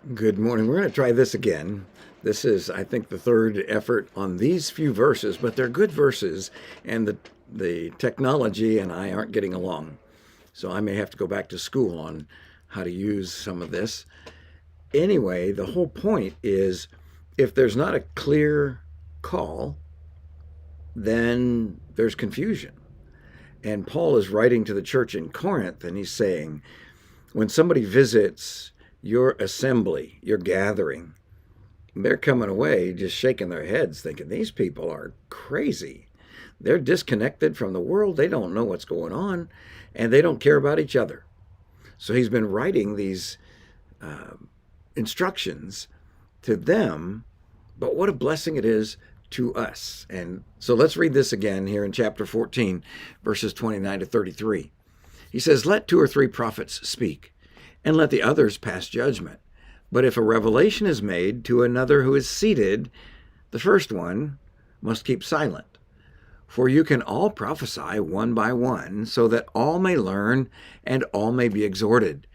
Good morning. We're going to try this again. This is, I think, the third effort on these few verses, but they're good verses, and the technology and I aren't getting along. So I may have to go back to school on how to use some of this. Anyway, the whole point is if there's not a clear call, then there's confusion. And Paul is writing to the church in Corinth, and he's saying, when somebody visits your assembly, your gathering, they're coming away just shaking their heads, thinking these people are crazy. They're disconnected from the world. They don't know what's going on, and they don't care about each other. So he's been writing these uh, instructions to them, but what a blessing it is to us. And so let's read this again here in chapter 14, verses 29 to 33. He says, "Let two or three prophets speak, and let the others pass judgment. But if a revelation is made to another who is seated, the first one must keep silent. For you can all prophesy one by one, so that all may learn and all may be exhorted.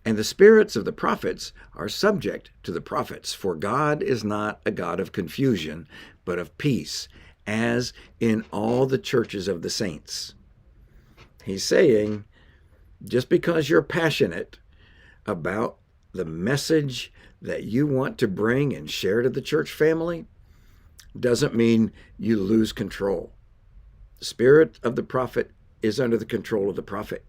And the spirits of the prophets are subject to the prophets, for God is not a God of confusion, but of peace, as in all the churches of the saints." He's saying, just because you're passionate about the message that you want to bring and share to the church family doesn't mean you lose control. The spirit of the prophet is under the control of the prophet.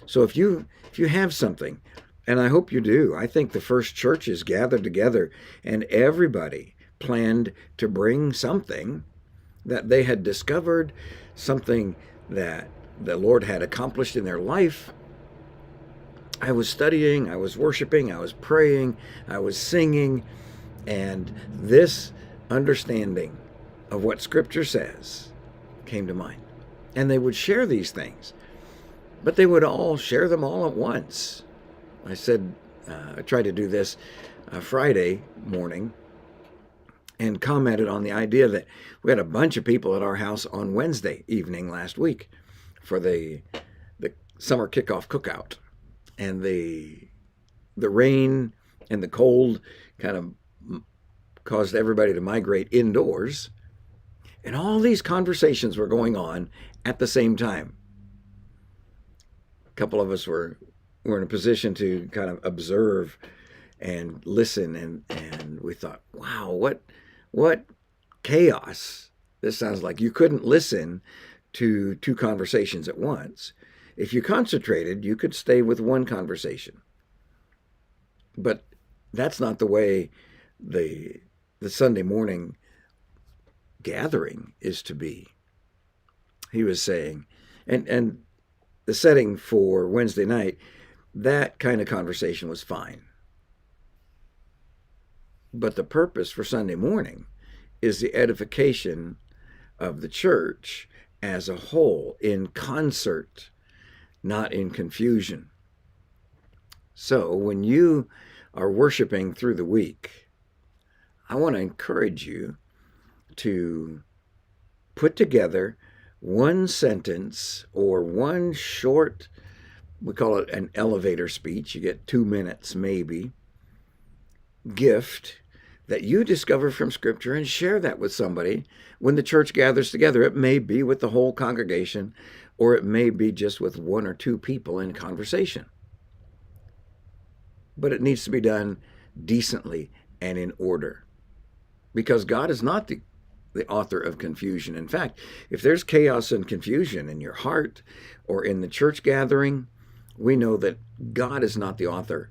So if you have something, and I hope you do, I think the first churches gathered together and everybody planned to bring something that they had discovered, something that the Lord had accomplished in their life. I was studying, I was worshiping, I was praying, I was singing, and this understanding of what Scripture says came to mind. And they would share these things, but they would all share them all at once. I tried to do this Friday morning and commented on the idea that we had a bunch of people at our house on Wednesday evening last week for the summer kickoff cookout. And the rain and the cold kind of caused everybody to migrate indoors. And all these conversations were going on at the same time. A couple of us were in a position to kind of observe and listen, and we thought, wow, what chaos. This sounds like you couldn't listen to two conversations at once. If you concentrated, you could stay with one conversation. But that's not the way the Sunday morning gathering is to be. He was saying, and the setting for Wednesday night, that kind of conversation was fine. But the purpose for Sunday morning is the edification of the church as a whole in concert, not in confusion. So when you are worshiping through the week, I want to encourage you to put together one sentence or one short, we call it an elevator speech, you get 2 minutes maybe, gift that you discover from Scripture and share that with somebody when the church gathers together. It may be with the whole congregation, or it may be just with one or two people in conversation. But it needs to be done decently and in order, because God is not the author of confusion. In fact, if there's chaos and confusion in your heart or in the church gathering, we know that God is not the author.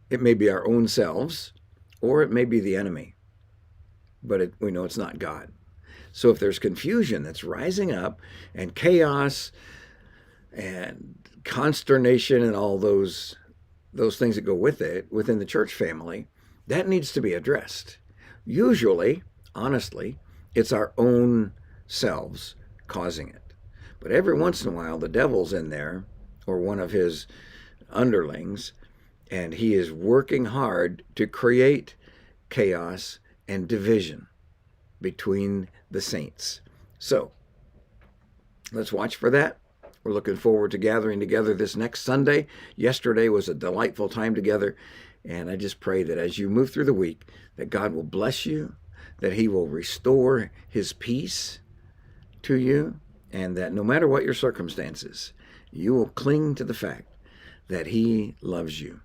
It may be our own selves, or it may be the enemy, but we know it's not God. So if there's confusion that's rising up and chaos and consternation and all those things that go with it within the church family, that needs to be addressed. Usually, honestly, it's our own selves causing it. But every once in a while, the devil's in there, or one of his underlings, and he is working hard to create chaos and division between the saints. So let's watch for that. We're looking forward to gathering together this next Sunday. Yesterday was a delightful time together. And I just pray that as you move through the week, that God will bless you, that he will restore his peace to you, and that no matter what your circumstances, you will cling to the fact that he loves you.